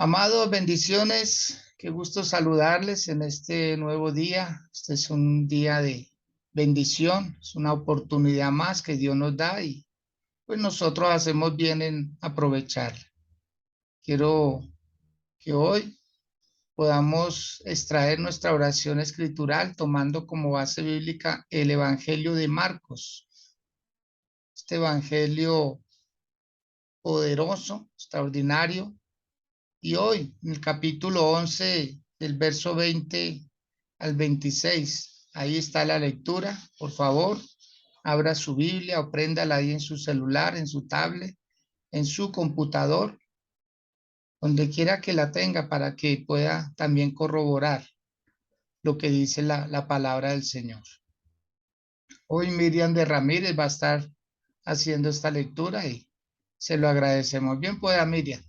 Amados, bendiciones. Qué gusto saludarles en este nuevo día. Este es un día de bendición, es una oportunidad más que Dios nos da y pues nosotros hacemos bien en aprovechar. Quiero que hoy podamos extraer nuestra oración escritural tomando como base bíblica el Evangelio de Marcos. Este Evangelio poderoso, extraordinario. Y hoy, en el capítulo 11, del verso 20 al 26, ahí está la lectura. Por favor, abra su Biblia o préndala ahí en su celular, en su tablet, en su computador, donde quiera que la tenga para que pueda también corroborar lo que dice la palabra del Señor. Hoy Miriam de Ramírez va a estar haciendo esta lectura y se lo agradecemos. Bien pueda, Miriam.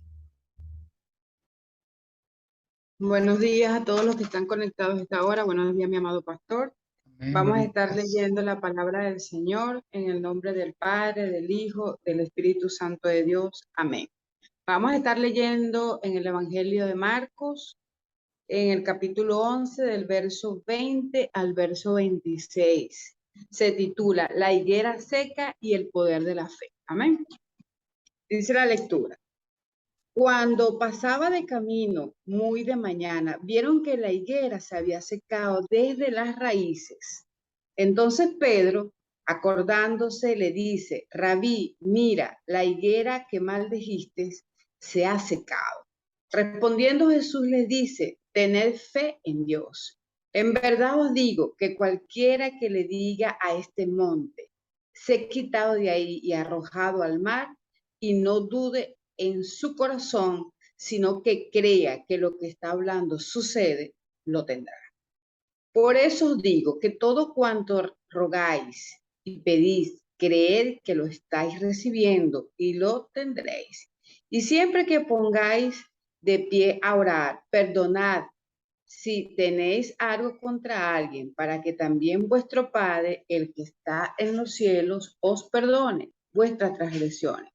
Buenos días a todos los que están conectados a esta hora. Buenos días, mi amado pastor. Amén, Vamos a buenos estar días. leyendo la palabra del Señor en el nombre del Padre, del Hijo, del Espíritu Santo de Dios. Amén. Vamos a estar leyendo en el Evangelio de Marcos, en el capítulo 11, del verso 20 al verso 26. Se titula La higuera seca y el poder de la fe. Amén. Dice la lectura. Cuando pasaba de camino muy de mañana, vieron que la higuera se había secado desde las raíces. Entonces Pedro, acordándose, le dice: Rabí, mira, la higuera que maldijiste se ha secado. Respondiendo Jesús les dice: tened fe en Dios. En verdad os digo que cualquiera que le diga a este monte, sé quitado de ahí y arrojado al mar, y no dude en su corazón, sino que crea que lo que está hablando sucede, lo tendrá. Por eso os digo que todo cuanto rogáis y pedís, creed que lo estáis recibiendo y lo tendréis. Y siempre que pongáis de pie a orar, perdonad si tenéis algo contra alguien, para que también vuestro Padre, el que está en los cielos, os perdone vuestras transgresiones.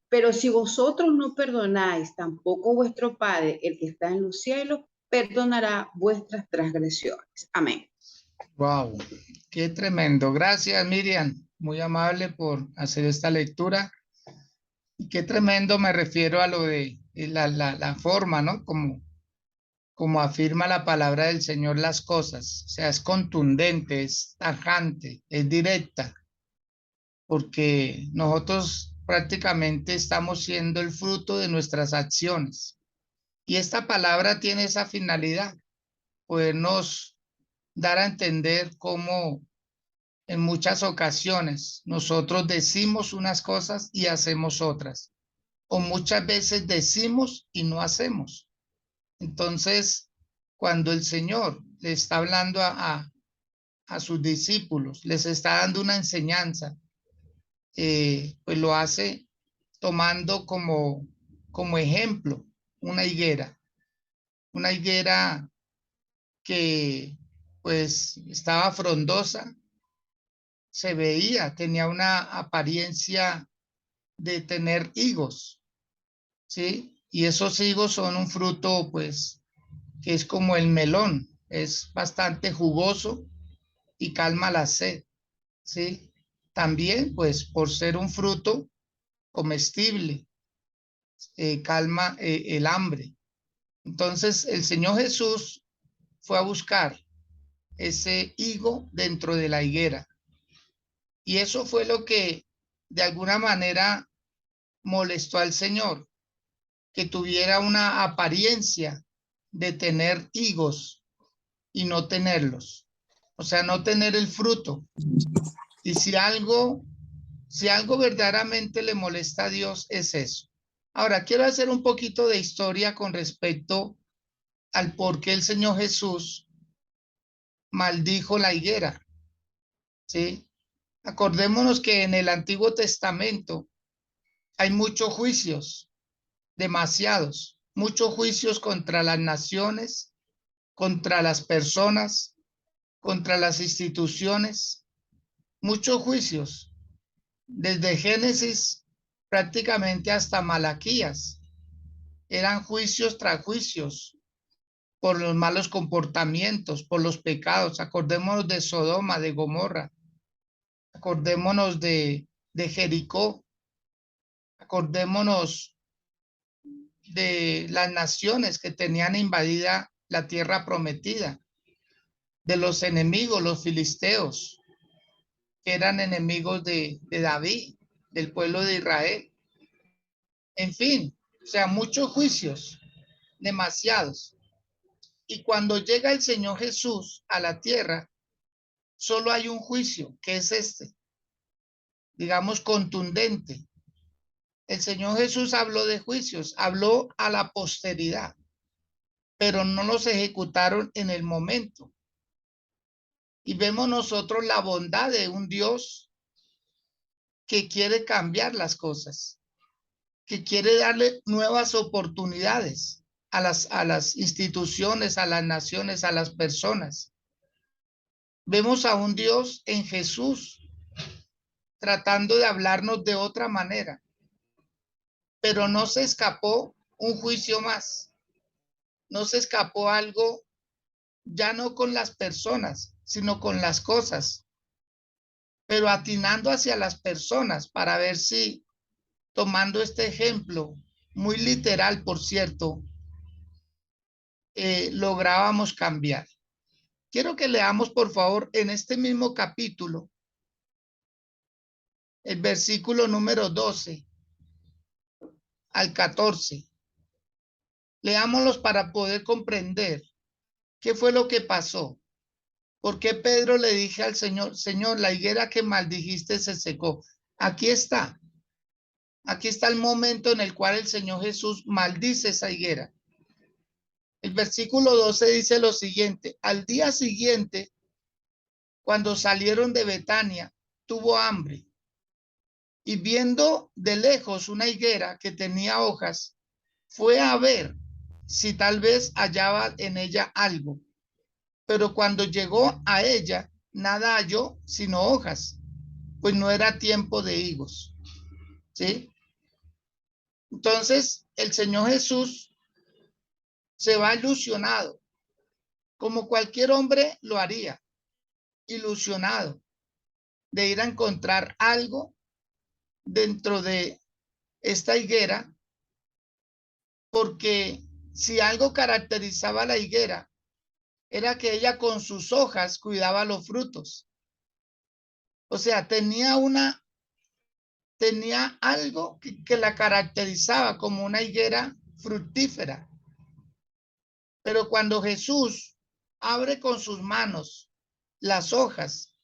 Pero si vosotros no perdonáis, tampoco vuestro Padre, el que está en los cielos, perdonará vuestras transgresiones. Amén. Wow, qué tremendo. Gracias, Miriam. Muy amable por hacer esta lectura. Y qué tremendo me refiero a lo de la forma, ¿no? Como afirma la palabra del Señor las cosas. O sea, es contundente, es tajante, es directa, porque nosotros prácticamente estamos siendo el fruto de nuestras acciones. Y esta palabra tiene esa finalidad, podernos dar a entender cómo en muchas ocasiones nosotros decimos unas cosas y hacemos otras, o muchas veces decimos y no hacemos. Entonces, cuando el Señor le está hablando a sus discípulos, les está dando una enseñanza, pues lo hace tomando como ejemplo una higuera que pues estaba frondosa, se veía, tenía una apariencia de tener higos, ¿sí? Y esos higos son un fruto, pues, que es como el melón, es bastante jugoso y calma la sed, ¿sí? También, pues, por ser un fruto comestible, calma el hambre. Entonces, el Señor Jesús fue a buscar ese higo dentro de la higuera. Y eso fue lo que de alguna manera molestó al Señor, que tuviera una apariencia de tener higos y no tenerlos. O sea, no tener el fruto. Y si algo verdaderamente le molesta a Dios es eso. Ahora, quiero hacer un poquito de historia con respecto al por qué el Señor Jesús maldijo la higuera, ¿sí? Acordémonos que en el Antiguo Testamento hay muchos juicios, demasiados, muchos juicios contra las naciones, contra las personas, contra las instituciones, muchos juicios, desde Génesis prácticamente hasta Malaquías. eran juicios tras juicios por los malos comportamientos, por los pecados. Acordémonos de Sodoma, de Gomorra, acordémonos de Jericó, acordémonos de las naciones que tenían invadida la tierra prometida, de los enemigos, los filisteos, que eran enemigos de David, del pueblo de Israel. En fin, o sea, muchos juicios, demasiados. Y cuando llega el Señor Jesús a la tierra, solo hay un juicio, que es este, digamos, contundente. El Señor Jesús habló de juicios, habló a la posteridad, pero no los ejecutaron en el momento. Y vemos nosotros la bondad de un Dios que quiere cambiar las cosas, que quiere darle nuevas oportunidades a las instituciones, a las naciones, a las personas. Vemos a un Dios en Jesús tratando de hablarnos de otra manera, pero no se escapó un juicio más, no se escapó algo ya no con las personas, sino con las cosas, pero atinando hacia las personas para ver si, tomando este ejemplo, muy literal, por cierto, lográbamos cambiar. Quiero que leamos, por favor, en este mismo capítulo, el versículo número 12 al 14. Leámoslos para poder comprender qué fue lo que pasó. ¿Por qué Pedro le dije al Señor, Señor, la higuera que maldijiste se secó? Aquí está. Aquí está el momento en el cual el Señor Jesús maldice esa higuera. El versículo 12 dice lo siguiente: al día siguiente, cuando salieron de Betania, tuvo hambre y viendo de lejos una higuera que tenía hojas, fue a ver si tal vez hallaba en ella algo. Pero cuando llegó a ella, nada halló sino hojas, pues no era tiempo de higos. ¿Sí? Entonces, el Señor Jesús se va ilusionado, como cualquier hombre lo haría, ilusionado de ir a encontrar algo dentro de esta higuera, porque si algo caracterizaba a la higuera, era que ella con sus hojas cuidaba los frutos. O sea, tenía algo que la caracterizaba como una higuera fructífera. Pero cuando Jesús abre con sus manos las hojas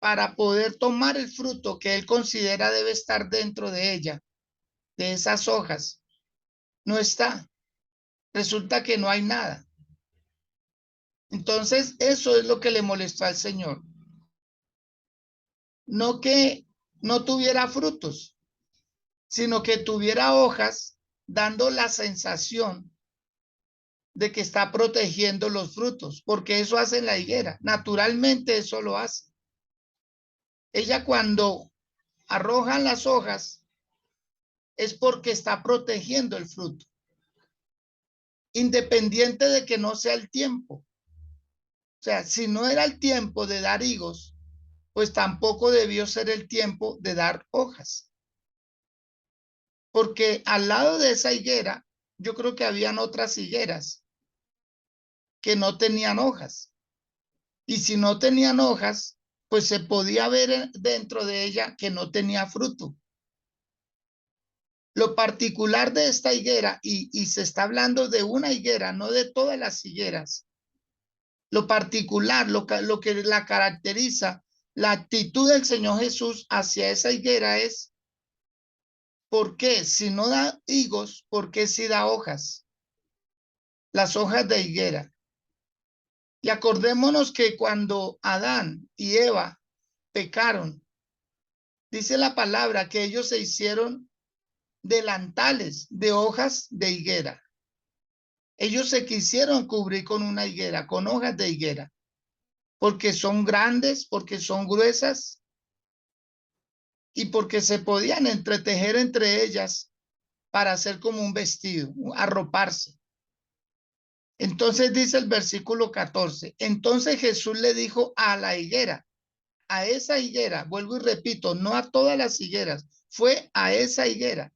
para poder tomar el fruto que él considera debe estar dentro de ella, de esas hojas, no está. Resulta que no hay nada. Entonces, eso es lo que le molestó al Señor. No que no tuviera frutos, sino que tuviera hojas dando la sensación de que está protegiendo los frutos, porque eso hace la higuera. Naturalmente eso lo hace. Ella cuando arroja las hojas es porque está protegiendo el fruto, independiente de que no sea el tiempo. O sea, si no era el tiempo de dar higos, pues tampoco debió ser el tiempo de dar hojas. Porque al lado de esa higuera, yo creo que habían otras higueras que no tenían hojas. Y si no tenían hojas, pues se podía ver dentro de ella que no tenía fruto. Lo particular de esta higuera, y se está hablando de una higuera, no de todas las higueras. Lo particular, lo que la caracteriza, la actitud del Señor Jesús hacia esa higuera es: ¿por qué? Si no da higos, ¿por qué si da hojas? Las hojas de higuera. Y acordémonos que cuando Adán y Eva pecaron, dice la palabra que ellos se hicieron delantales de hojas de higuera. Ellos se quisieron cubrir con una higuera, con hojas de higuera, porque son grandes, porque son gruesas y porque se podían entretejer entre ellas para hacer como un vestido, arroparse. Entonces dice el versículo 14, entonces Jesús le dijo a la higuera, a esa higuera, vuelvo y repito, no a todas las higueras, fue a esa higuera.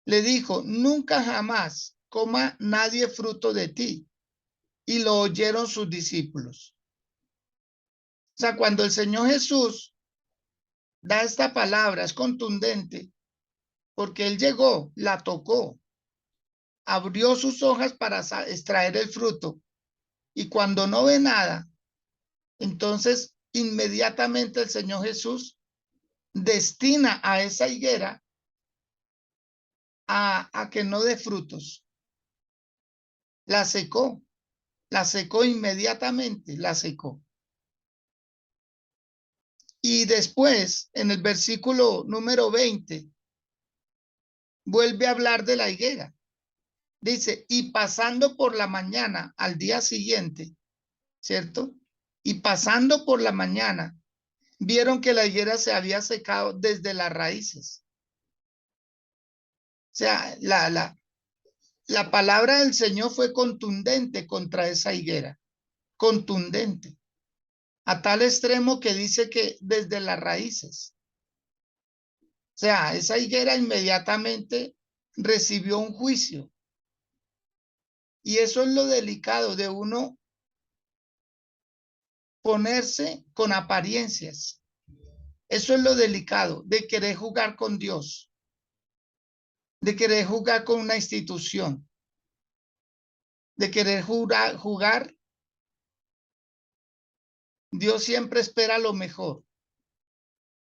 Le dijo, nunca jamás coma nadie fruto de ti. Y lo oyeron sus discípulos. O sea, cuando el Señor Jesús da esta palabra, es contundente, porque él llegó, la tocó, abrió sus hojas para extraer el fruto. Y cuando no ve nada, entonces inmediatamente el Señor Jesús destina a esa higuera a que no dé frutos. La secó inmediatamente, la secó. Y después, en el versículo número 20, vuelve a hablar de la higuera. Dice, y pasando por la mañana al día siguiente, ¿cierto? Y pasando por la mañana, vieron que la higuera se había secado desde las raíces. O sea, la palabra del Señor fue contundente contra esa higuera, contundente, a tal extremo que dice que desde las raíces. O sea, esa higuera inmediatamente recibió un juicio. Y eso es lo delicado de uno ponerse con apariencias. Eso es lo delicado de querer jugar con Dios, de querer jugar con una institución, de querer jugar. Dios siempre espera lo mejor,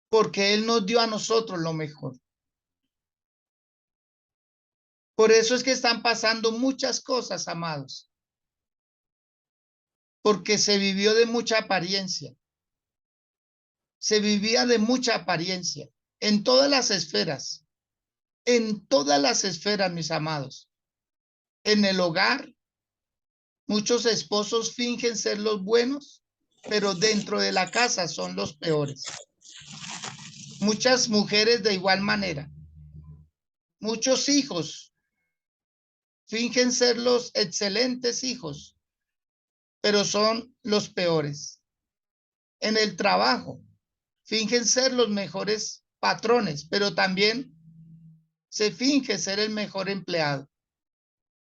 porque Él nos dio a nosotros lo mejor. Por eso es que están pasando muchas cosas, amados, porque se vivió de mucha apariencia. Se vivía de mucha apariencia en todas las esferas, mis amados. En el hogar, muchos esposos fingen ser los buenos, pero dentro de la casa son los peores. Muchas mujeres de igual manera. Muchos hijos fingen ser los excelentes hijos, pero son los peores. En el trabajo, fingen ser los mejores patrones, pero también se finge ser el mejor empleado.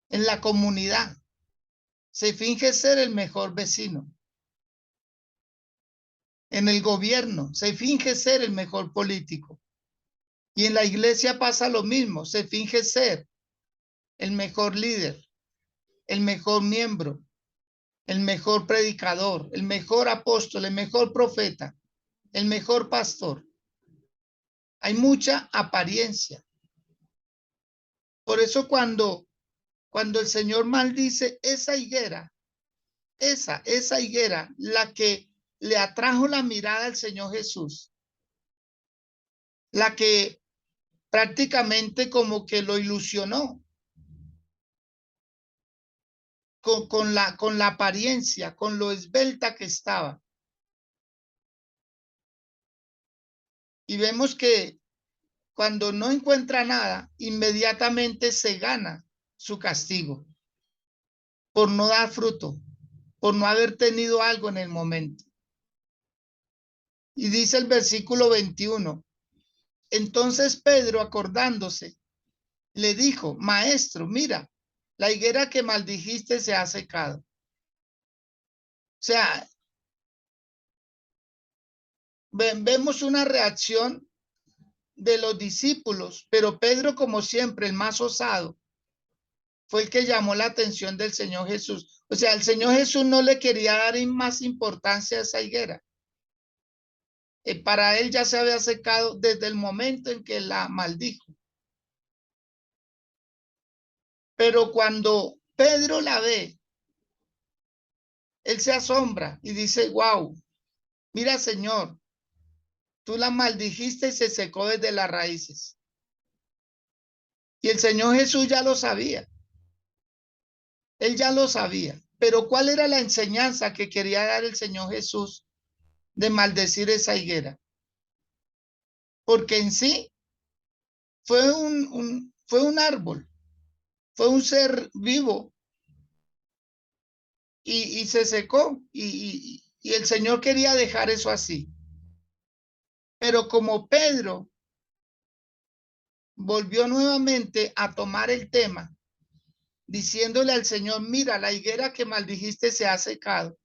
En la comunidad, se finge ser el mejor vecino. En el gobierno, se finge ser el mejor político. Y en la iglesia pasa lo mismo, se finge ser el mejor líder, el mejor miembro, el mejor predicador, el mejor apóstol, el mejor profeta, el mejor pastor. Hay mucha apariencia. Por eso cuando el Señor maldice esa higuera, esa higuera, la que le atrajo la mirada al Señor Jesús, la que prácticamente como que lo ilusionó con la apariencia, con lo esbelta que estaba. Y vemos que cuando no encuentra nada, inmediatamente se gana su castigo por no dar fruto, por no haber tenido algo en el momento. Y dice el versículo 21, entonces Pedro, acordándose, le dijo, maestro, mira, la higuera que maldijiste se ha secado. O sea, vemos una reacción de los discípulos, pero Pedro, como siempre, el más osado, fue el que llamó la atención del Señor Jesús. O sea, el Señor Jesús no le quería dar más importancia a esa higuera. Para él ya se había secado desde el momento en que la maldijo. Pero cuando Pedro la ve, él se asombra y dice, wow, mira, Señor, tú la maldijiste y se secó desde las raíces. Y el Señor Jesús ya lo sabía. Él ya lo sabía. Pero ¿cuál era la enseñanza que quería dar el Señor Jesús de maldecir esa higuera? Porque en sí fue un árbol, fue un ser vivo y se secó y el Señor quería dejar eso así. Pero como Pedro volvió nuevamente a tomar el tema, diciéndole al Señor, mira, la higuera que maldijiste se ha secado.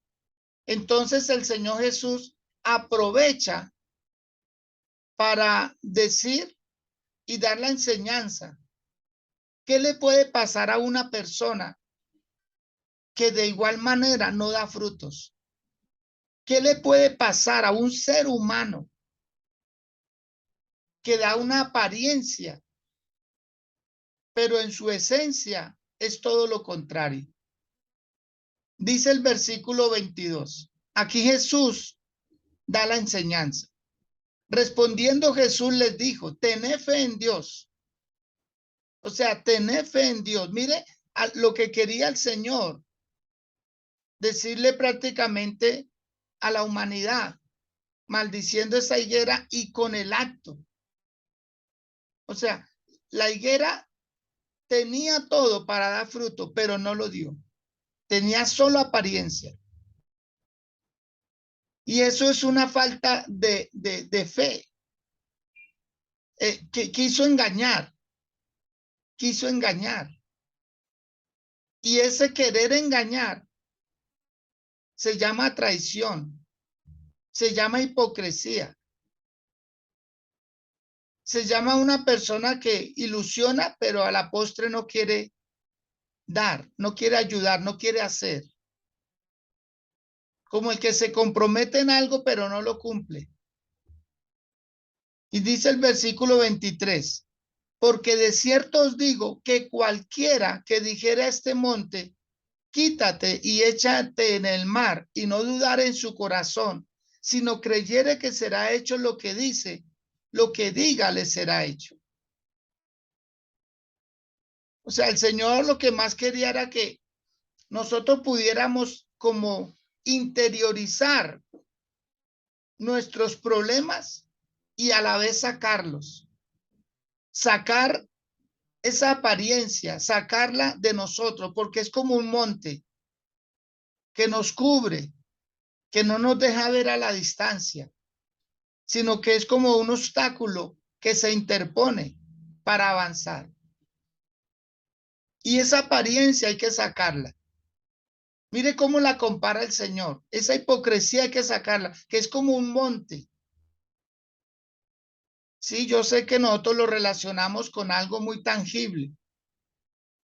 Entonces el Señor Jesús aprovecha para decir y dar la enseñanza. ¿Qué le puede pasar a una persona que de igual manera no da frutos? ¿Qué le puede pasar a un ser humano que da una apariencia, pero en su esencia es todo lo contrario? Dice el versículo 22. Aquí Jesús da la enseñanza. Respondiendo Jesús les dijo, tened fe en Dios. O sea, tened fe en Dios. Mire a lo que quería el Señor decirle prácticamente a la humanidad, maldiciendo esa higuera y con el acto. O sea, la higuera tenía todo para dar fruto, pero no lo dio. Tenía solo apariencia. Y eso es una falta de fe. Que quiso engañar. Quiso engañar. Y ese querer engañar se llama traición. Se llama hipocresía. Se llama una persona que ilusiona, pero a la postre no quiere dar, no quiere ayudar, no quiere hacer. Como el que se compromete en algo, pero no lo cumple. Y dice el versículo 23, porque de cierto os digo que cualquiera que dijera a este monte, quítate y échate en el mar, y no dudar en su corazón, sino creyere que será hecho lo que dice, lo que diga le será hecho. O sea, el Señor lo que más quería era que nosotros pudiéramos como interiorizar nuestros problemas y a la vez sacarlos. Sacar esa apariencia, sacarla de nosotros, porque es como un monte que nos cubre, que no nos deja ver a la distancia, sino que es como un obstáculo que se interpone para avanzar. Y esa apariencia hay que sacarla. Mire cómo la compara el Señor. Esa hipocresía hay que sacarla, que es como un monte. Sí, yo sé que nosotros lo relacionamos con algo muy tangible,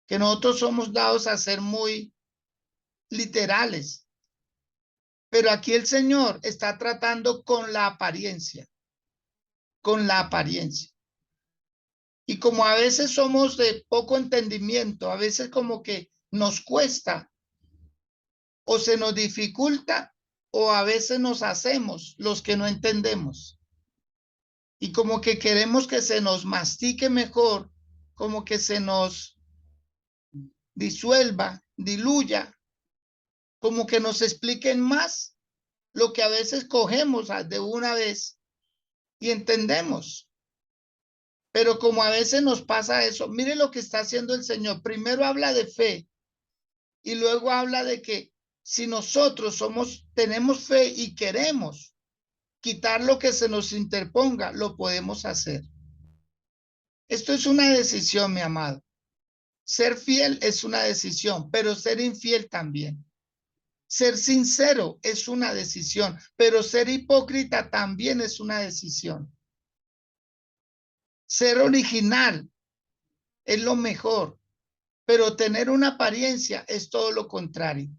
que nosotros somos dados a ser muy literales, pero aquí el Señor está tratando con la apariencia, con la apariencia. Y como a veces somos de poco entendimiento, a veces como que nos cuesta o se nos dificulta o a veces nos hacemos los que no entendemos. Y como que queremos que se nos mastique mejor, como que se nos disuelva, diluya, como que nos expliquen más lo que a veces cogemos de una vez y entendemos. Pero como a veces nos pasa eso, mire lo que está haciendo el Señor. Primero habla de fe y luego habla de que si nosotros tenemos fe y queremos quitar lo que se nos interponga, lo podemos hacer. Esto es una decisión, mi amado. Ser fiel es una decisión, pero ser infiel también. Ser sincero es una decisión, pero ser hipócrita también es una decisión. Ser original es lo mejor, pero tener una apariencia es todo lo contrario.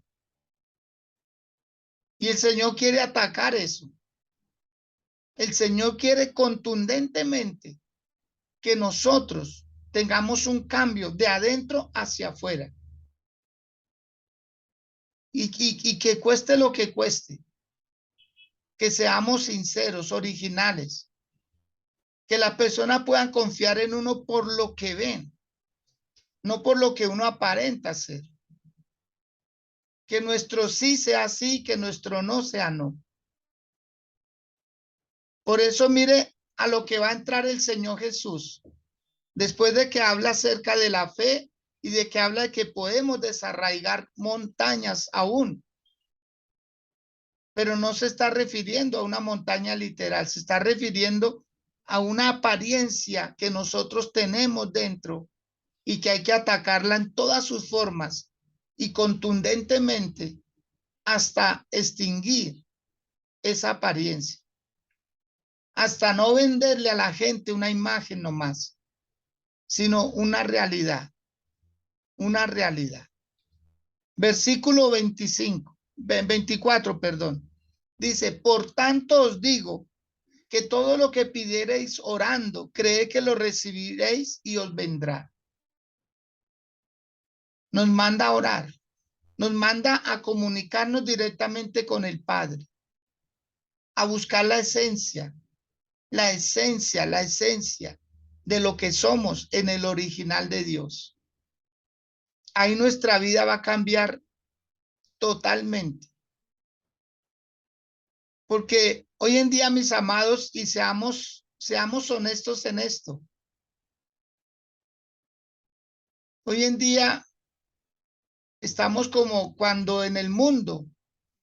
Y el Señor quiere atacar eso. El Señor quiere contundentemente que nosotros tengamos un cambio de adentro hacia afuera. Y que cueste lo que cueste. Que seamos sinceros, originales. Que las personas puedan confiar en uno por lo que ven, no por lo que uno aparenta ser. Que nuestro sí sea sí, que nuestro no sea no. Por eso mire a lo que va a entrar el Señor Jesús. Después de que habla acerca de la fe y de que habla de que podemos desarraigar montañas aún. Pero no se está refiriendo a una montaña literal, se está refiriendo a una apariencia que nosotros tenemos dentro y que hay que atacarla en todas sus formas y contundentemente hasta extinguir esa apariencia, hasta no venderle a la gente una imagen nomás, sino una realidad, una realidad. Versículo 24, perdón. Dice, por tanto os digo que todo lo que pidiereis orando, cree que lo recibiréis y os vendrá. Nos manda a orar, nos manda a comunicarnos directamente con el Padre, a buscar la esencia de lo que somos en el original de Dios. Ahí nuestra vida va a cambiar totalmente. Porque hoy en día, mis amados, y seamos honestos en esto. Hoy en día estamos como cuando en el mundo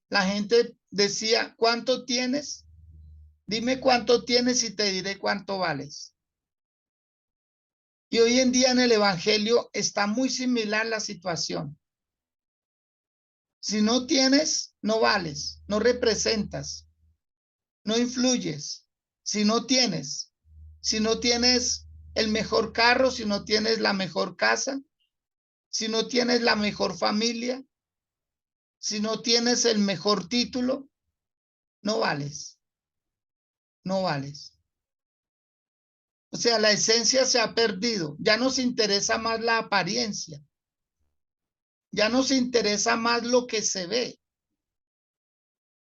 la gente decía, ¿cuánto tienes? Dime cuánto tienes y te diré cuánto vales. Y hoy en día en el evangelio está muy similar la situación. Si no tienes, no vales, no representas, no influyes. Si no tienes el mejor carro, si no tienes la mejor casa, si no tienes la mejor familia, si no tienes el mejor título, no vales, no vales. O sea, la esencia se ha perdido. Ya nos interesa más la apariencia. Ya nos interesa más lo que se ve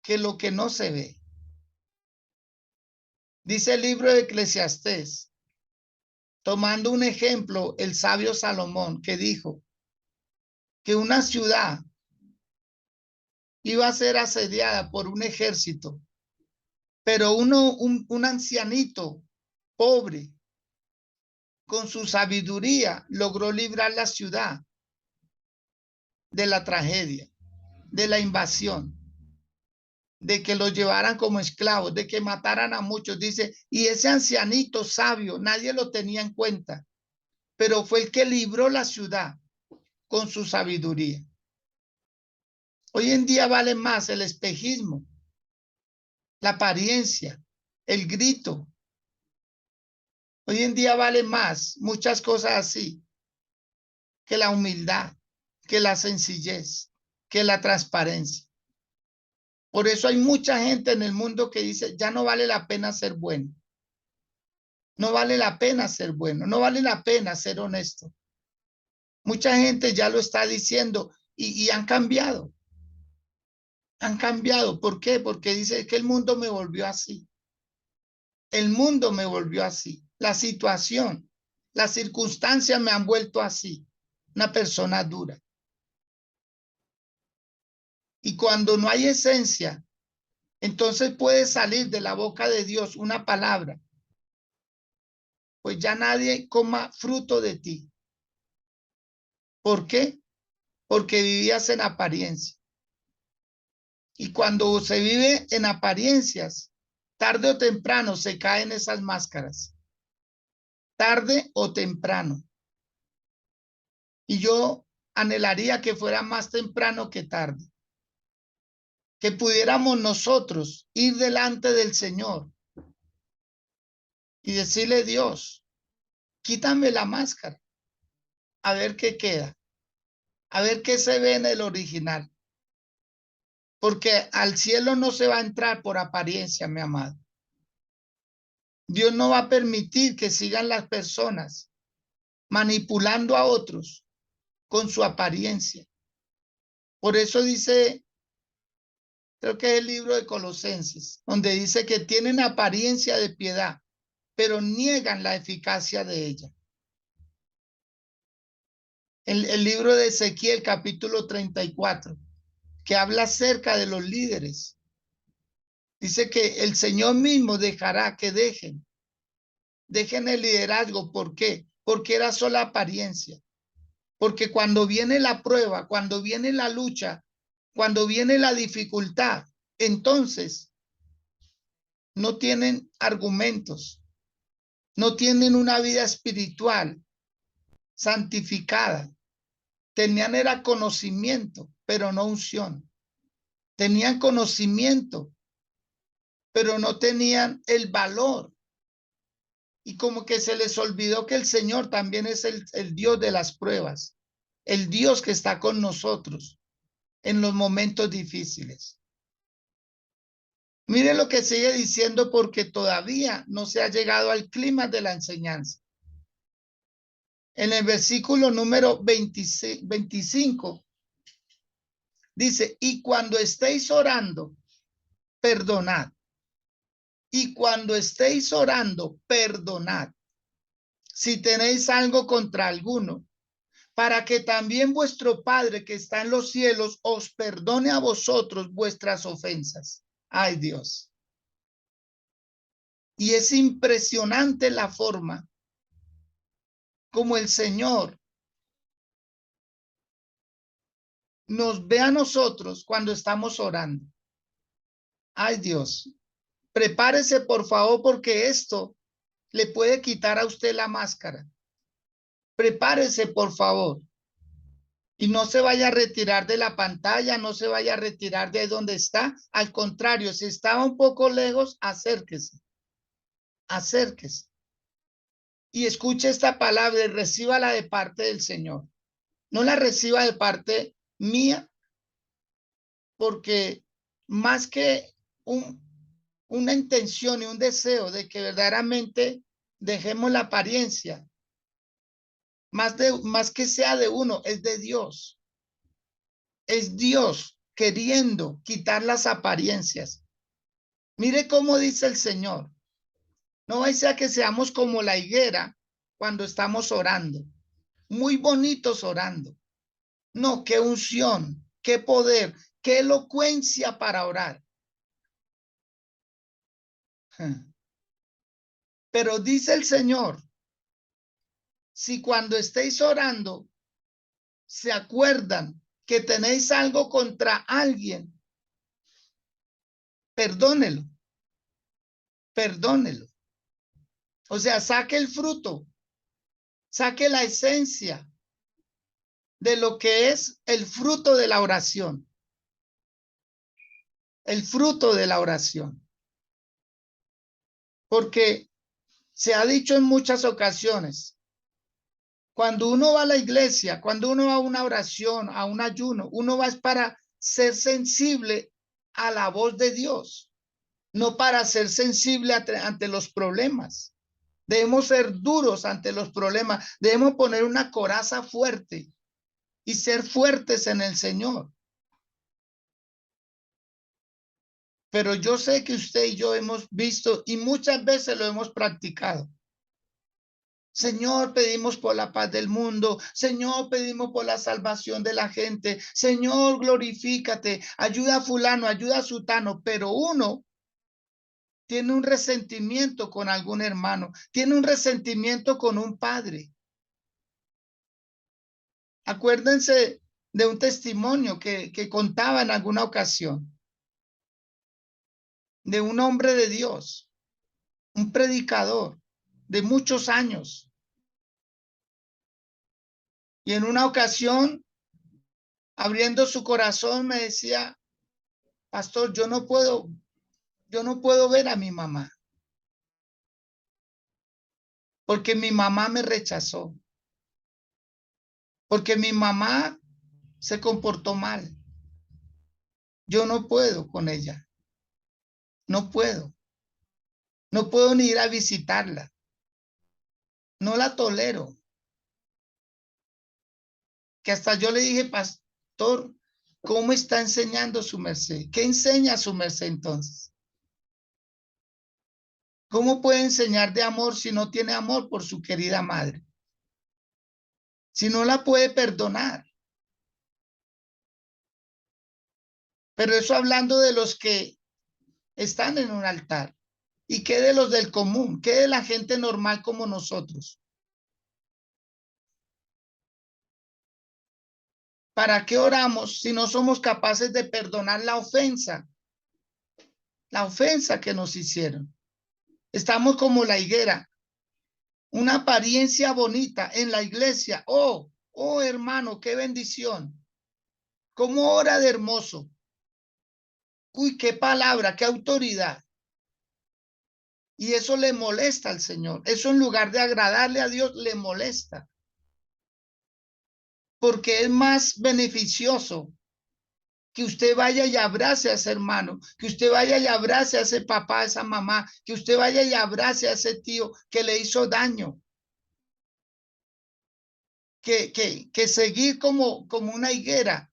que lo que no se ve. Dice el libro de Eclesiastés, tomando un ejemplo, el sabio Salomón, que dijo que una ciudad iba a ser asediada por un ejército, pero un ancianito pobre, con su sabiduría, logró librar la ciudad de la tragedia, de la invasión, de que los llevaran como esclavos, de que mataran a muchos. Dice, y ese ancianito sabio, nadie lo tenía en cuenta, pero fue el que libró la ciudad con su sabiduría. Hoy en día vale más el espejismo, la apariencia, el grito. Hoy en día vale más muchas cosas así que la humildad, que la sencillez, que la transparencia. Por eso hay mucha gente en el mundo que dice, ya no vale la pena ser bueno. No vale la pena ser bueno, no vale la pena ser honesto. Mucha gente ya lo está diciendo y han cambiado. Han cambiado. ¿Por qué? Porque dice que el mundo me volvió así. El mundo me volvió así. La situación, las circunstancias me han vuelto así. Una persona dura. Y cuando no hay esencia, entonces puede salir de la boca de Dios una palabra. Pues ya nadie coma fruto de ti. ¿Por qué? Porque vivías en apariencia. Y cuando se vive en apariencias, tarde o temprano se caen esas máscaras. Tarde o temprano. Y yo anhelaría que fuera más temprano que tarde. Que pudiéramos nosotros ir delante del Señor y decirle, Dios, quítame la máscara, a ver qué queda, a ver qué se ve en el original. Porque al cielo no se va a entrar por apariencia, mi amado. Dios no va a permitir que sigan las personas manipulando a otros con su apariencia. Por eso dice, creo que es el libro de Colosenses, donde dice que tienen apariencia de piedad, pero niegan la eficacia de ella. El libro de Ezequiel, capítulo 34, que habla acerca de los líderes. Dice que el Señor mismo dejará que dejen el liderazgo. ¿Por qué? porque era sola apariencia. Porque cuando viene la prueba, cuando viene la lucha, cuando viene la dificultad, entonces no tienen argumentos, no tienen una vida espiritual santificada. Tenían era conocimiento, pero no unción. Tenían conocimiento, pero no tenían el valor. Y como que se les olvidó que el Señor también es el Dios de las pruebas, el Dios que está con nosotros en los momentos difíciles. Mire lo que sigue diciendo, porque todavía no se ha llegado al clima de la enseñanza. En el versículo número 25 dice, y cuando estéis orando, perdonad. Y cuando estéis orando, perdonad. Si tenéis algo contra alguno, para que también vuestro Padre que está en los cielos os perdone a vosotros vuestras ofensas. Ay, Dios. Y es impresionante la forma como el Señor nos ve a nosotros cuando estamos orando. Ay, Dios. Prepárese, por favor, porque esto le puede quitar a usted la máscara. Prepárese, por favor. Y no se vaya a retirar de la pantalla, no se vaya a retirar de donde está. Al contrario, si estaba un poco lejos, acérquese. Acérquese. Y escuche esta palabra y recíbala de parte del Señor. No la reciba de parte mía, porque más que una intención y un deseo de que verdaderamente dejemos la apariencia, más que sea de uno, es de Dios. Es Dios queriendo quitar las apariencias. Mire cómo dice el Señor. No vaya a que seamos como la higuera cuando estamos orando. Muy bonitos orando. No, qué unción, qué poder, qué elocuencia para orar. Pero dice el Señor, si cuando estéis orando se acuerdan que tenéis algo contra alguien, perdónelo, perdónelo. O sea, saque el fruto, saque la esencia de lo que es el fruto de la oración. El fruto de la oración. Porque se ha dicho en muchas ocasiones, cuando uno va a la iglesia, cuando uno va a una oración, a un ayuno, uno va para ser sensible a la voz de Dios, no para ser sensible ante los problemas. Debemos ser duros ante los problemas, debemos poner una coraza fuerte y ser fuertes en el Señor. Pero yo sé que usted y yo hemos visto y muchas veces lo hemos practicado. Señor, pedimos por la paz del mundo. Señor, pedimos por la salvación de la gente. Señor, glorifícate. Ayuda a fulano, ayuda a sutano. Pero uno tiene un resentimiento con algún hermano. Tiene un resentimiento con un padre. Acuérdense de un testimonio que contaba en alguna ocasión. De un hombre de Dios. Un predicador de muchos años. Y en una ocasión, abriendo su corazón, me decía, pastor, yo no puedo ver a mi mamá. Porque mi mamá me rechazó. Porque mi mamá se comportó mal. Yo no puedo con ella. No puedo. No puedo ni ir a visitarla. No la tolero. Que hasta yo le dije, pastor, ¿cómo está enseñando su merced? ¿Qué enseña su merced entonces? ¿Cómo puede enseñar de amor si no tiene amor por su querida madre? Si no la puede perdonar. Pero eso hablando de los que están en un altar. ¿Y qué de los del común? ¿Qué de la gente normal como nosotros? ¿Para qué oramos si no somos capaces de perdonar la ofensa? La ofensa que nos hicieron. Estamos como la higuera, una apariencia bonita en la iglesia. Oh, oh hermano, qué bendición. Cómo ora de hermoso. Uy, qué palabra, qué autoridad. Y eso le molesta al Señor. Eso en lugar de agradarle a Dios, le molesta. Porque es más beneficioso que usted vaya y abrace a ese hermano, que usted vaya y abrace a ese papá, a esa mamá, que usted vaya y abrace a ese tío que le hizo daño. Que seguir como una higuera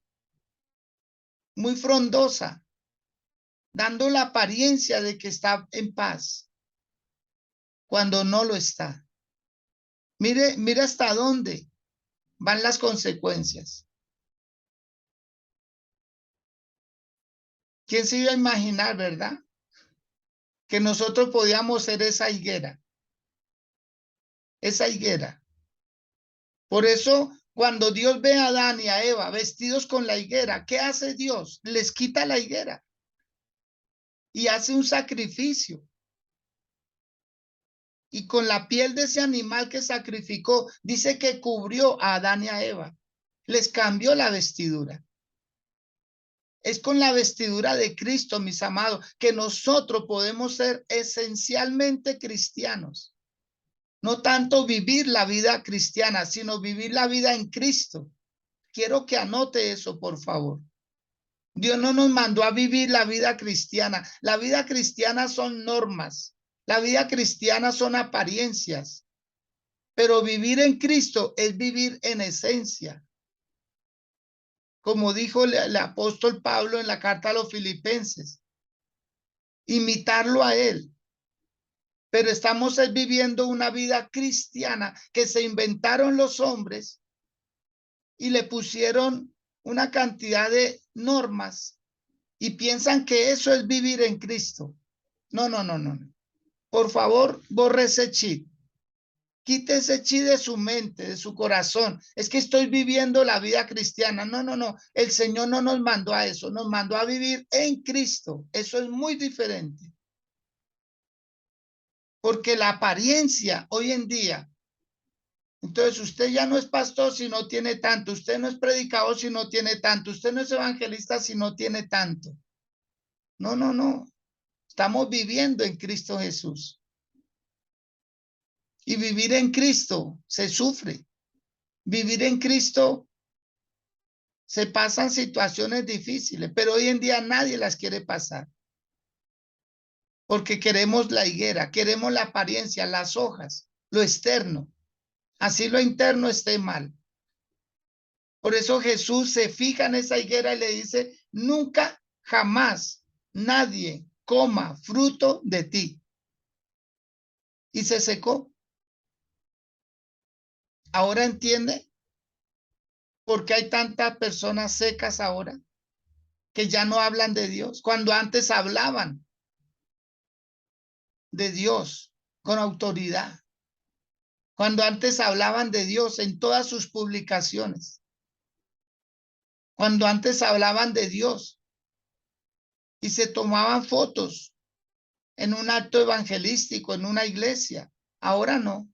muy frondosa, dando la apariencia de que está en paz, cuando no lo está. Mire hasta dónde van las consecuencias. ¿Quién se iba a imaginar, verdad? Que nosotros podíamos ser esa higuera. Esa higuera. Por eso, cuando Dios ve a Adán y a Eva vestidos con la higuera, ¿qué hace Dios? Les quita la higuera y hace un sacrificio. Y con la piel de ese animal que sacrificó, dice que cubrió a Adán y a Eva. Les cambió la vestidura. Es con la vestidura de Cristo, mis amados, que nosotros podemos ser esencialmente cristianos. No tanto vivir la vida cristiana, sino vivir la vida en Cristo. Quiero que anote eso, por favor. Dios no nos mandó a vivir la vida cristiana. La vida cristiana son normas. La vida cristiana son apariencias. Pero vivir en Cristo es vivir en esencia. Como dijo el apóstol Pablo en la carta a los Filipenses. Imitarlo a él. Pero estamos viviendo una vida cristiana que se inventaron los hombres y le pusieron una cantidad de normas y piensan que eso es vivir en Cristo. No, no, no, no. Por favor, borre ese chip. Quite ese chip de su mente, de su corazón. Es que estoy viviendo la vida cristiana. No, no, no. El Señor no nos mandó a eso. Nos mandó a vivir en Cristo. Eso es muy diferente. Porque la apariencia hoy en día, entonces usted ya no es pastor si no tiene tanto. Usted no es predicador si no tiene tanto. Usted no es evangelista si no tiene tanto. No, no, no. Estamos viviendo en Cristo Jesús. Y vivir en Cristo se sufre. Vivir en Cristo se pasan situaciones difíciles, pero hoy en día nadie las quiere pasar. Porque queremos la higuera, queremos la apariencia, las hojas, lo externo. Así lo interno esté mal. Por eso Jesús se fija en esa higuera y le dice, nunca, jamás nadie coma fruto de ti. Y se secó. ¿Ahora entiende por qué hay tantas personas secas ahora? Que ya no hablan de Dios, cuando antes hablaban de Dios con autoridad, cuando antes hablaban de Dios en todas sus publicaciones, cuando antes hablaban de Dios y se tomaban fotos en un acto evangelístico, en una iglesia. Ahora no,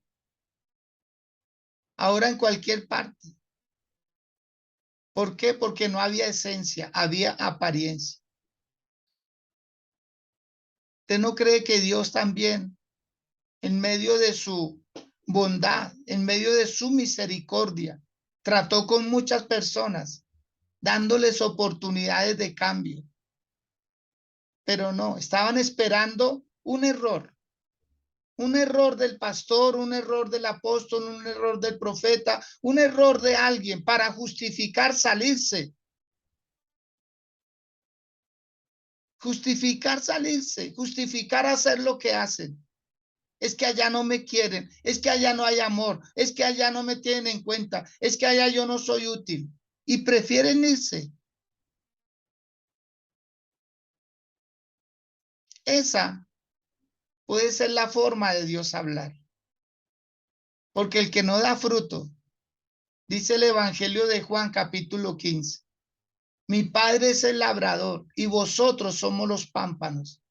ahora en cualquier parte. ¿Por qué? Porque no había esencia, había apariencia. ¿Usted no cree que Dios también, en medio de su bondad, en medio de su misericordia, trató con muchas personas, dándoles oportunidades de cambio? Pero no, estaban esperando un error del pastor, un error del apóstol, un error del profeta, un error de alguien para justificar salirse. Justificar salirse, justificar hacer lo que hacen. Es que allá no me quieren, es que allá no hay amor, es que allá no me tienen en cuenta, es que allá yo no soy útil. Y prefieren irse. Esa puede ser la forma de Dios hablar. Porque el que no da fruto Dice el Evangelio de Juan, capítulo 15. Mi Padre es el labrador y vosotros somos los pámpanos.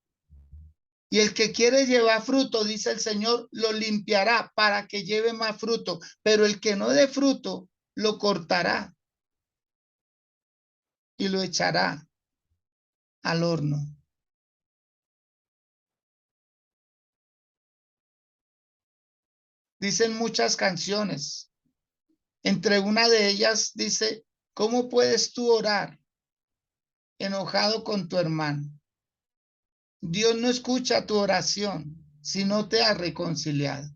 Y el que quiere llevar fruto, dice el Señor, lo limpiará para que lleve más fruto. Pero el que no dé fruto, lo cortará y lo echará al horno. Dicen muchas canciones. Entre una de ellas dice, ¿cómo puedes tú orar enojado con tu hermano? Dios no escucha tu oración si no te has reconciliado.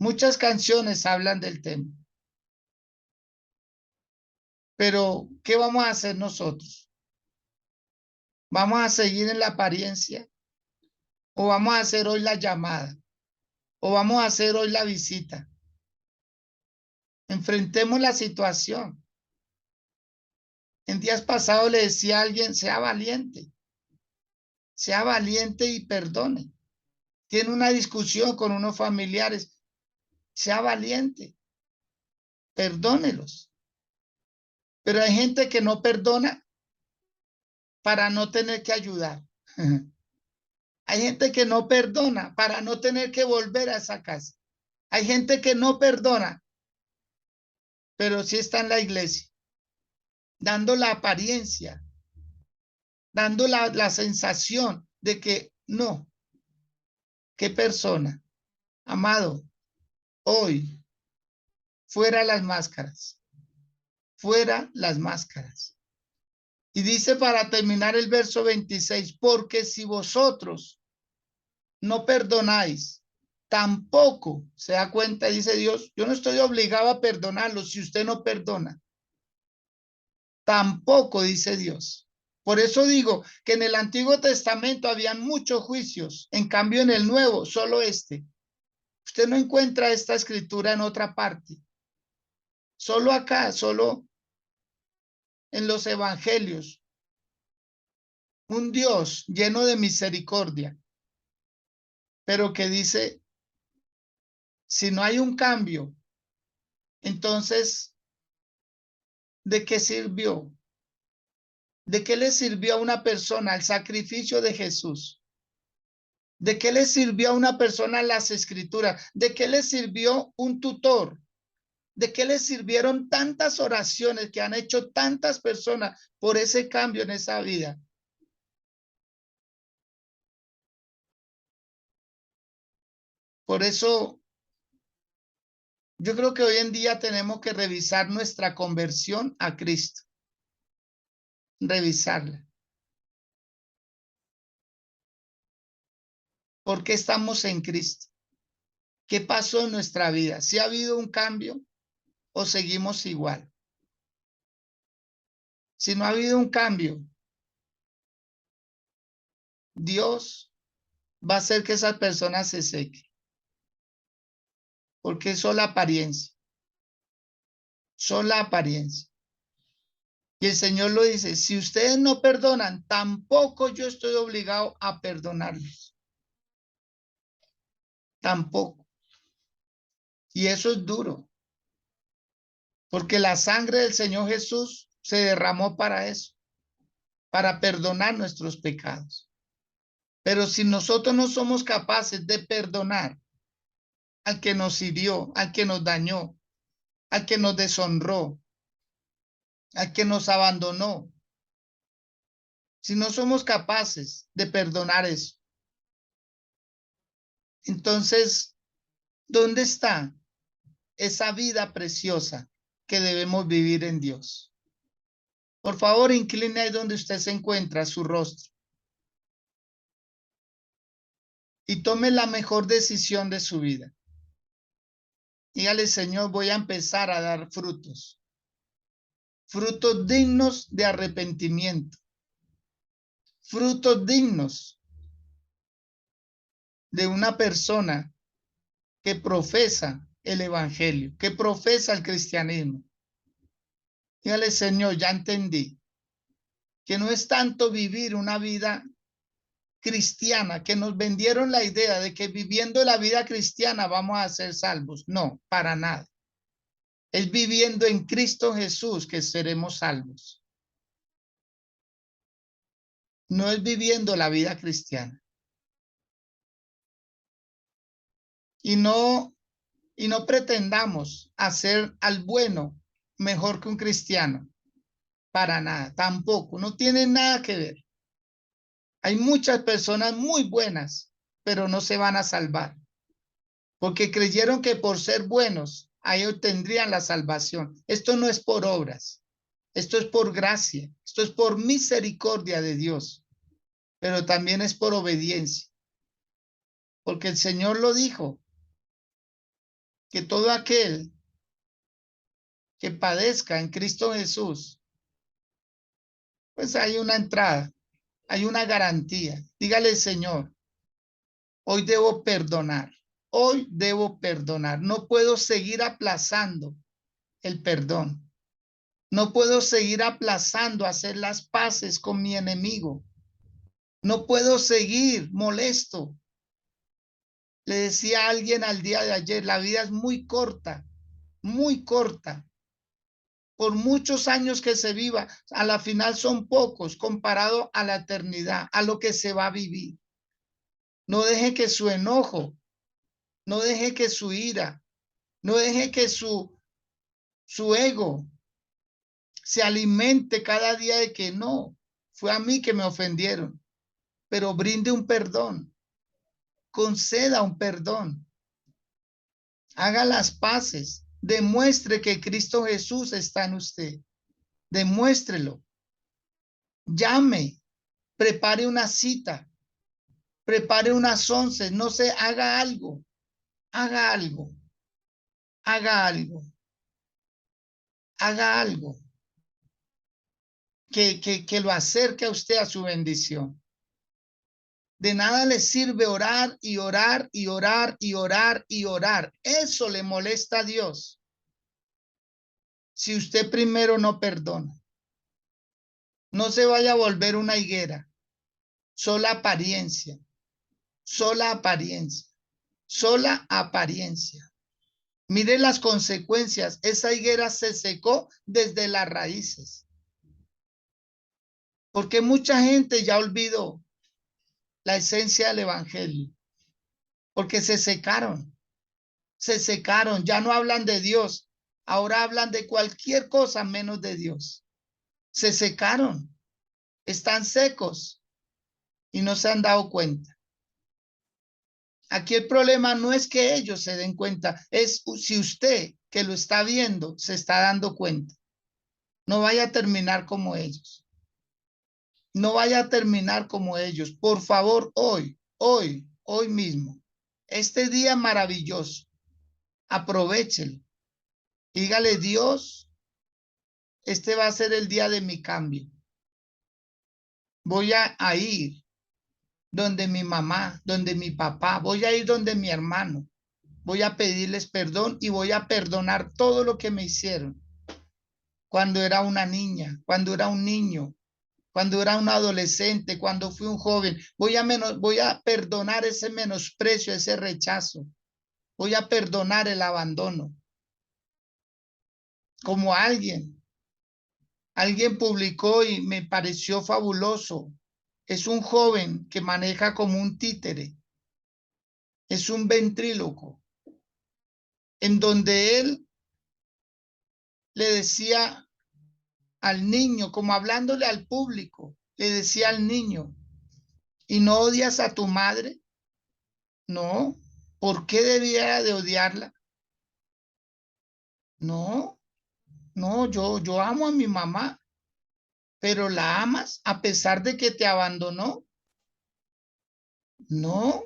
Muchas canciones hablan del tema. Pero, ¿qué vamos a hacer nosotros? ¿Vamos a seguir en la apariencia? ¿O vamos a hacer hoy la llamada? ¿O vamos a hacer hoy la visita? Enfrentemos la situación. En días pasados le decía a alguien, sea valiente y perdone. Tiene una discusión con unos familiares, sea valiente, perdónelos. Pero hay gente que no perdona para no tener que ayudar. Hay gente que no perdona para no tener que volver a esa casa. Hay gente que no perdona, pero sí está en la iglesia, dando la apariencia, dando la sensación de que no. ¿Qué persona? Amado, hoy, fuera las máscaras, fuera las máscaras. Y dice para terminar el verso 26, porque si vosotros no perdonáis, tampoco se da cuenta, dice Dios, yo no estoy obligado a perdonarlo si usted no perdona. Tampoco, dice Dios. Por eso digo que en el Antiguo Testamento habían muchos juicios, en cambio en el Nuevo, solo este. Usted no encuentra esta escritura en otra parte. Solo acá, solo en los evangelios. Un Dios lleno de misericordia, pero que dice, si no hay un cambio, entonces, ¿de qué sirvió? ¿De qué le sirvió a una persona el sacrificio de Jesús? ¿De qué le sirvió a una persona las escrituras? ¿De qué le sirvió un tutor? ¿De qué le sirvieron tantas oraciones que han hecho tantas personas por ese cambio en esa vida? Por eso, yo creo que hoy en día tenemos que revisar nuestra conversión a Cristo. Revisarla. ¿Por qué estamos en Cristo? ¿Qué pasó en nuestra vida? ¿Si ha habido un cambio o seguimos igual? Si no ha habido un cambio, Dios va a hacer que esa persona se seque. Porque es solo apariencia. Solo apariencia. Y el Señor lo dice, si ustedes no perdonan, tampoco yo estoy obligado a perdonarlos. Tampoco. Y eso es duro. Porque la sangre del Señor Jesús se derramó para eso. Para perdonar nuestros pecados. Pero si nosotros no somos capaces de perdonar al que nos hirió, al que nos dañó, al que nos deshonró, al que nos abandonó, si no somos capaces de perdonar eso, entonces, ¿dónde está esa vida preciosa que debemos vivir en Dios? Por favor, incline ahí donde usted se encuentra su rostro y tome la mejor decisión de su vida. Dígale, Señor, voy a empezar a dar frutos. Frutos dignos de arrepentimiento. Frutos dignos de una persona que profesa el evangelio, que profesa el cristianismo. Dígale, Señor, ya entendí que no es tanto vivir una vida cristiana, que nos vendieron la idea de que viviendo la vida cristiana vamos a ser salvos. No, para nada. Es viviendo en Cristo Jesús que seremos salvos. No es viviendo la vida cristiana. Y no pretendamos hacer al bueno mejor que un cristiano. Para nada, tampoco. No tiene nada que ver. Hay muchas personas muy buenas, pero no se van a salvar. Porque creyeron que por ser buenos, ahí obtendrían la salvación. Esto no es por obras. Esto es por gracia. Esto es por misericordia de Dios. Pero también es por obediencia. Porque el Señor lo dijo, que todo aquel que padezca en Cristo Jesús, pues hay una entrada, hay una garantía. Dígale, Señor, hoy debo perdonar. Hoy debo perdonar. No puedo seguir aplazando el perdón. No puedo seguir aplazando hacer las paces con mi enemigo. No puedo seguir molesto. Le decía a alguien al día de ayer, la vida es muy corta, muy corta. Por muchos años que se viva, a la final son pocos comparado a la eternidad, a lo que se va a vivir. No deje que su enojo, no deje que su ira, no deje que su ego se alimente cada día de que no, fue a mí que me ofendieron, pero brinde un perdón, conceda un perdón, haga las paces, demuestre que Cristo Jesús está en usted, demuéstrelo, llame, prepare una cita, prepare unas 11, no sé, haga algo, haga algo, haga algo, haga algo que lo acerque a usted a su bendición. De nada le sirve orar y orar y orar y orar y orar. Eso le molesta a Dios. Si usted primero no perdona, no se vaya a volver una higuera, sola apariencia, sola apariencia, sola apariencia. Mire las consecuencias. Esa higuera se secó desde las raíces. Porque mucha gente ya olvidó la esencia del evangelio. Porque se secaron, ya no hablan de Dios. Ahora hablan de cualquier cosa menos de Dios. Se secaron, están secos y no se han dado cuenta. Aquí el problema no es que ellos se den cuenta, es si usted que lo está viendo se está dando cuenta. No vaya a terminar como ellos. No vaya a terminar como ellos. Por favor, hoy mismo, este día maravilloso, aprovéchelo. Dígale, Dios, este va a ser el día de mi cambio. Voy a ir donde mi mamá, donde mi papá, voy a ir donde mi hermano. Voy a pedirles perdón y voy a perdonar todo lo que me hicieron. Cuando era una niña, cuando era un niño, cuando era un adolescente, cuando fui un joven. Voy a perdonar ese menosprecio, ese rechazo. Voy a perdonar el abandono. Como alguien publicó y me pareció fabuloso. Es un joven que maneja como un títere. Es un ventríloco. En donde él le decía al niño, como hablándole al público, le decía al niño, ¿y no odias a tu madre? No. ¿Por qué debía de odiarla? No, yo amo a mi mamá, pero ¿la amas a pesar de que te abandonó? No.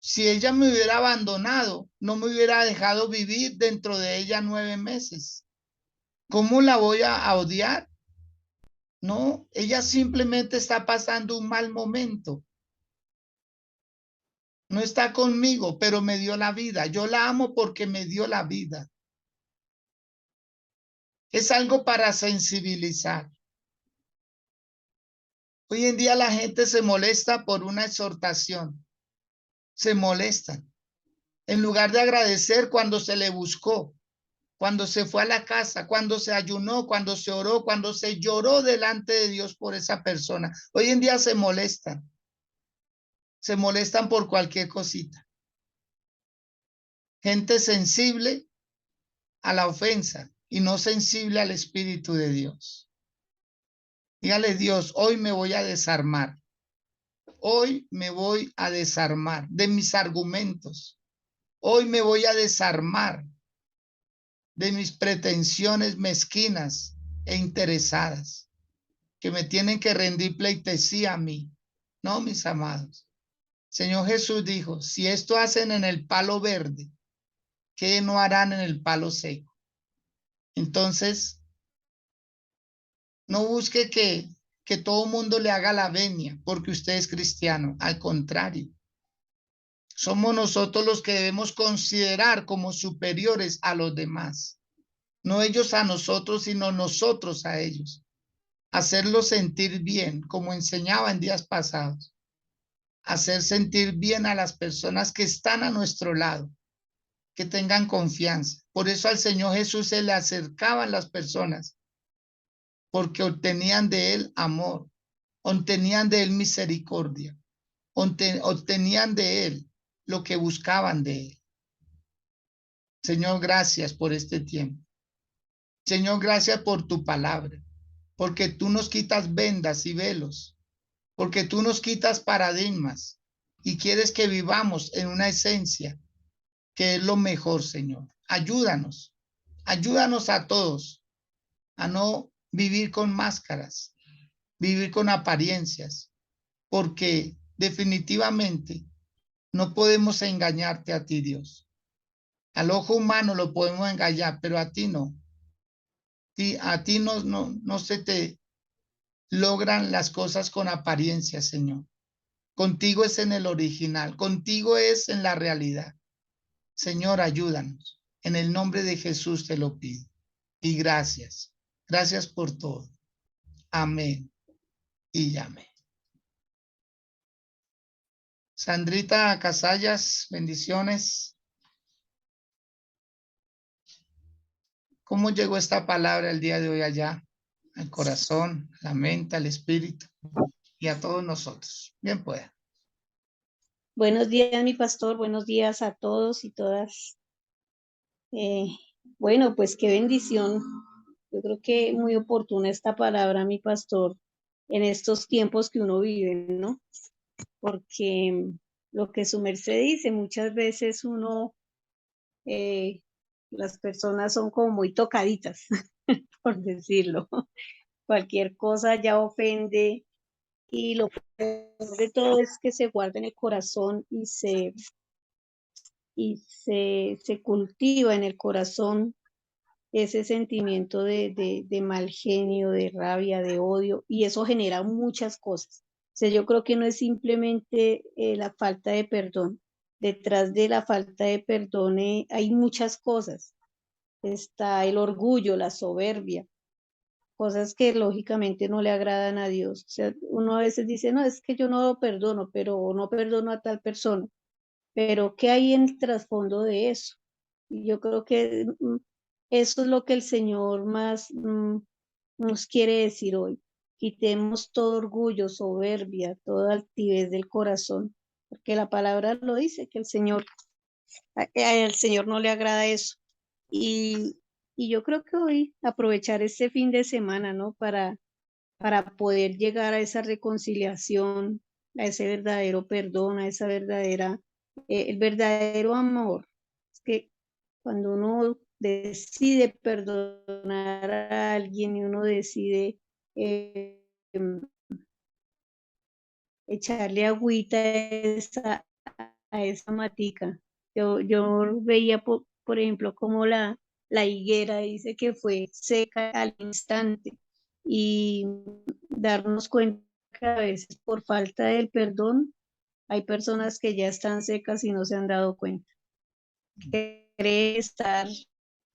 Si ella me hubiera abandonado, no me hubiera dejado vivir dentro de ella 9 meses. ¿Cómo la voy a odiar? No, ella simplemente está pasando un mal momento. No está conmigo, pero me dio la vida. Yo la amo porque me dio la vida. Es algo para sensibilizar. Hoy en día la gente se molesta por una exhortación. Se molestan. En lugar de agradecer cuando se le buscó. cuando se fue a la casa, cuando se ayunó, cuando se oró, cuando se lloró delante de Dios por esa persona. Hoy en día se molestan por cualquier cosita. Gente sensible a la ofensa y no sensible al Espíritu de Dios. Dígale, Dios, hoy me voy a desarmar. Hoy me voy a desarmar de mis argumentos. Hoy me voy a desarmar de mis pretensiones mezquinas e interesadas que me tienen que rendir pleitesía a mí. No, mis amados. Señor Jesús dijo, si esto hacen en el palo verde, ¿qué no harán en el palo seco? Entonces, no busque que todo mundo le haga la venia porque usted es cristiano. Al contrario, somos nosotros los que debemos considerar como superiores a los demás. No ellos a nosotros, sino nosotros a ellos. Hacerlos sentir bien, como enseñaba en días pasados. Hacer sentir bien a las personas que están a nuestro lado, que tengan confianza. Por eso al Señor Jesús se le acercaban las personas, porque obtenían de él amor, obtenían de él misericordia, obtenían de él lo que buscaban de él. Señor, gracias por este tiempo. Señor, gracias por tu palabra, porque tú nos quitas vendas y velos, porque tú nos quitas paradigmas y quieres que vivamos en una esencia que es lo mejor, Señor. Ayúdanos, ayúdanos a todos a no vivir con máscaras, vivir con apariencias, porque definitivamente no podemos engañarte a ti, Dios. Al ojo humano lo podemos engañar, pero a ti no. A ti no se te logran las cosas con apariencia, Señor. Contigo es en el original, contigo es en la realidad. Señor, ayúdanos. En el nombre de Jesús te lo pido. Y gracias. Gracias por todo. Amén. Y amén. Sandrita Casallas, bendiciones. ¿Cómo llegó esta palabra el día de hoy allá? Al corazón, a la mente, al espíritu y a todos nosotros. Bien pueda. Buenos días, mi pastor. Buenos días a todos y todas. Bueno, pues qué bendición. Yo creo que muy oportuna esta palabra, mi pastor, en estos tiempos que uno vive, ¿no? Porque lo que su merced dice, muchas veces uno, las personas son como muy tocaditas, por decirlo. Cualquier cosa ya ofende y lo peor de todo es que se guarda en el corazón y se cultiva en el corazón ese sentimiento de mal genio, de rabia, de odio, y eso genera muchas cosas. O sea, yo creo que no es simplemente la falta de perdón. Detrás de la falta de perdón hay muchas cosas. Está el orgullo, la soberbia, cosas que lógicamente no le agradan a Dios. O sea, uno a veces dice, no, es que yo no lo perdono, pero no perdono a tal persona. Pero ¿qué hay en el trasfondo de eso? Y yo creo que eso es lo que el Señor más nos quiere decir hoy. Quitemos todo orgullo, soberbia, toda altivez del corazón, porque la palabra lo dice, que el Señor no le agrada eso. Y, y yo creo que hoy aprovechar este fin de semana, ¿no? Para poder llegar a esa reconciliación, a ese verdadero perdón, a esa verdadera, el verdadero amor. Es que cuando uno decide perdonar a alguien y uno decide echarle agüita a esa matica. Yo veía, por ejemplo, como la higuera dice que fue seca al instante y darnos cuenta que a veces por falta del perdón hay personas que ya están secas y no se han dado cuenta. Que cree estar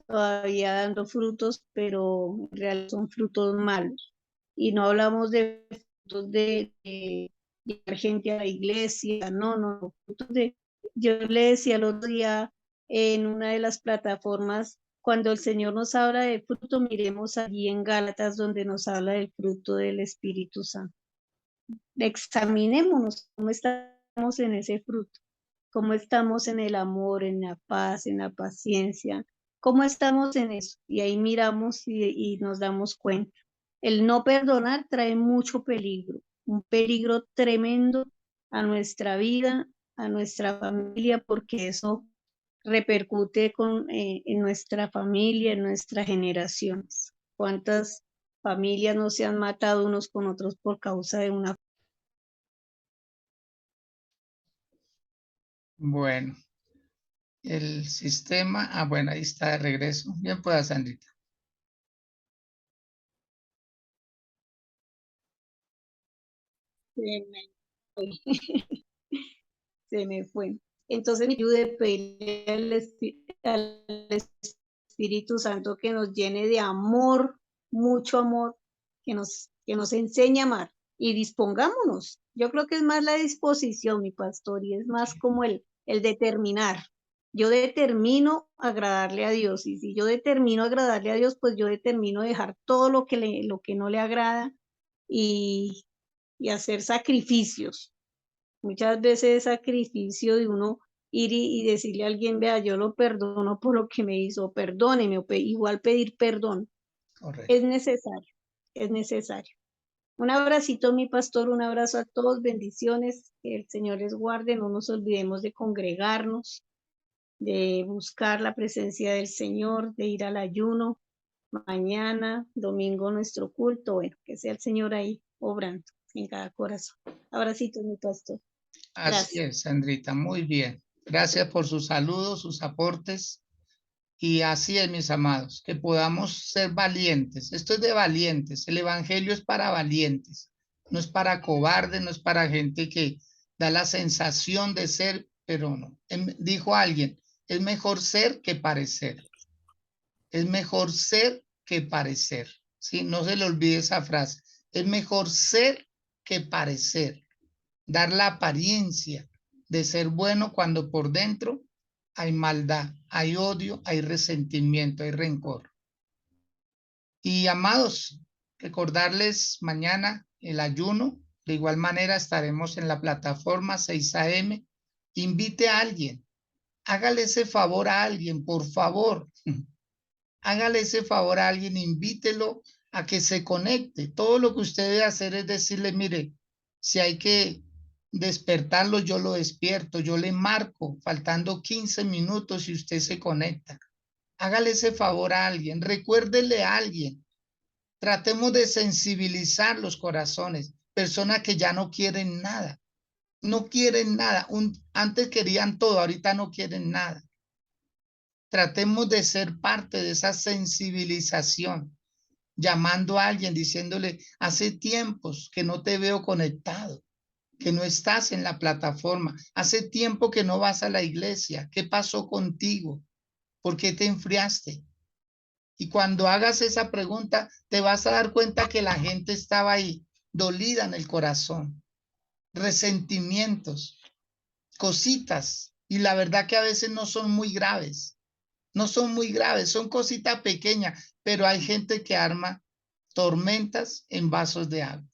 todavía dando frutos, pero en realidad son frutos malos. Y no hablamos de frutos de llevar gente a la iglesia, no, frutos de... Yo le decía el otro día en una de las plataformas, cuando el Señor nos habla del fruto, miremos allí en Gálatas donde nos habla del fruto del Espíritu Santo. Examinémonos cómo estamos en ese fruto, cómo estamos en el amor, en la paz, en la paciencia, cómo estamos en eso. Y ahí miramos y nos damos cuenta. El no perdonar trae mucho peligro, un peligro tremendo a nuestra vida, a nuestra familia, porque eso repercute en nuestra familia, en nuestras generaciones. ¿Cuántas familias no se han matado unos con otros por causa de una? Bueno, el sistema, bueno, ahí está de regreso. Bien, pues, Sandrita. Se me fue. Se me fue. Entonces me ayude a pedirle al Espíritu Santo que nos llene de amor, mucho amor, que nos enseñe a amar y dispongámonos. Yo creo que es más la disposición, mi pastor, y es más como el determinar. Yo determino agradarle a Dios, y si yo determino agradarle a Dios, pues yo determino dejar todo lo que no le agrada y, y hacer sacrificios. Muchas veces es sacrificio de uno ir y decirle a alguien, vea, yo lo perdono por lo que me hizo, perdóneme, o igual pedir perdón. Correcto. Es necesario, es necesario. Un abracito, mi pastor, un abrazo a todos, bendiciones, que el Señor les guarde, no nos olvidemos de congregarnos, de buscar la presencia del Señor, de ir al ayuno, mañana, domingo nuestro culto, bueno, que sea el Señor ahí obrando en cada corazón. Abracito, mi pastor. Así Gracias. es, Sandrita, muy bien. Gracias por sus saludos, sus aportes. Y así es, mis amados, que podamos ser valientes. Esto es de valientes. El evangelio es para valientes. No es para cobardes, no es para gente que da la sensación de ser, pero no. Dijo alguien, es mejor ser que parecer. Es mejor ser que parecer. ¿Sí? No se le olvide esa frase. Es mejor ser que parecer. Dar la apariencia de ser bueno cuando por dentro hay maldad, hay odio, hay resentimiento, hay rencor. Y amados, recordarles mañana el ayuno. De igual manera estaremos en la plataforma 6 a.m. Invite a alguien, hágale ese favor a alguien, por favor. Hágale ese favor a alguien, invítelo a que se conecte. Todo lo que usted debe hacer es decirle, mire, si hay que despertarlo, yo lo despierto, yo le marco, faltando 15 minutos y usted se conecta. Hágale ese favor a alguien, recuérdele a alguien. Tratemos de sensibilizar los corazones, personas que ya no quieren nada, no quieren nada. Antes querían todo, ahorita no quieren nada. Tratemos de ser parte de esa sensibilización, llamando a alguien, diciéndole, hace tiempos que no te veo conectado, que no estás en la plataforma, hace tiempo que no vas a la iglesia, ¿qué pasó contigo? ¿Por qué te enfriaste? Y cuando hagas esa pregunta, te vas a dar cuenta que la gente estaba ahí, dolida en el corazón, resentimientos, cositas, y la verdad que a veces no son muy graves. No son muy graves, son cositas pequeñas, pero hay gente que arma tormentas en vasos de agua.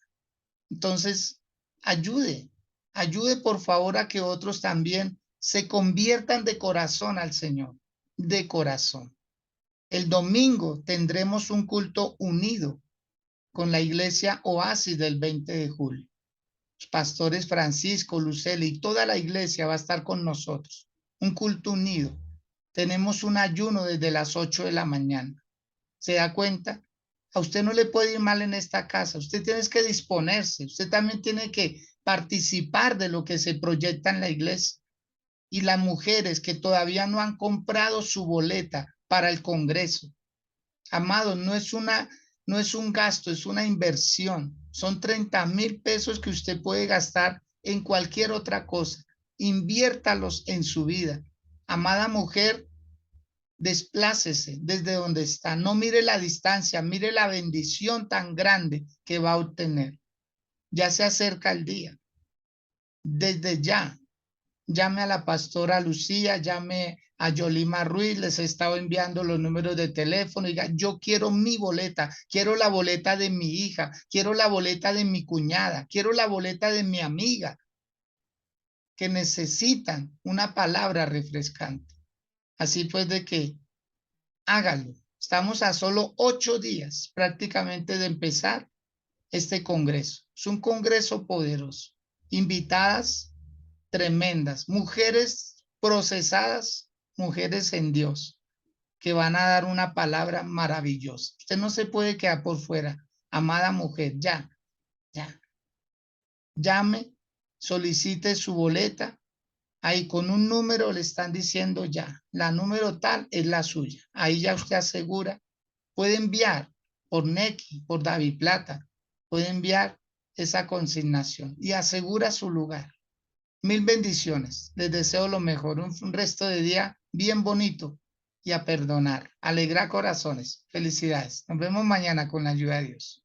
Entonces, ayude por favor a que otros también se conviertan de corazón al Señor, de corazón. El domingo tendremos un culto unido con la iglesia Oasis del 20 de julio. Los pastores Francisco, Luceli y toda la iglesia va a estar con nosotros. Un culto unido. Tenemos un ayuno desde las 8 de la mañana. ¿Se da cuenta? A usted no le puede ir mal en esta casa. Usted tiene que disponerse. Usted también tiene que participar de lo que se proyecta en la iglesia. Y las mujeres que todavía no han comprado su boleta para el Congreso. Amados, no es un gasto, es una inversión. Son 30,000 pesos que usted puede gastar en cualquier otra cosa. Inviértalos en su vida. Amada mujer, desplácese desde donde está. No mire la distancia, mire la bendición tan grande que va a obtener. Ya se acerca el día. Desde ya, llame a la pastora Lucía, llame a Yolima Ruiz, les he estado enviando los números de teléfono. Diga, yo quiero mi boleta, quiero la boleta de mi hija, quiero la boleta de mi cuñada, quiero la boleta de mi amiga, que necesitan una palabra refrescante. Así pues de que hágalo. Estamos a solo 8 días prácticamente de empezar este congreso. Es un congreso poderoso. Invitadas tremendas, mujeres procesadas, mujeres en Dios, que van a dar una palabra maravillosa. Usted no se puede quedar por fuera. Amada mujer, ya. Llame, solicite su boleta. Ahí con un número le están diciendo ya, la número tal es la suya. Ahí ya usted asegura. Puede enviar por Nequi, por DaviPlata, puede enviar esa consignación y asegura su lugar. Mil bendiciones. Les deseo lo mejor, un resto de día bien bonito y a perdonar. Alegra corazones. Felicidades. Nos vemos mañana con la ayuda de Dios.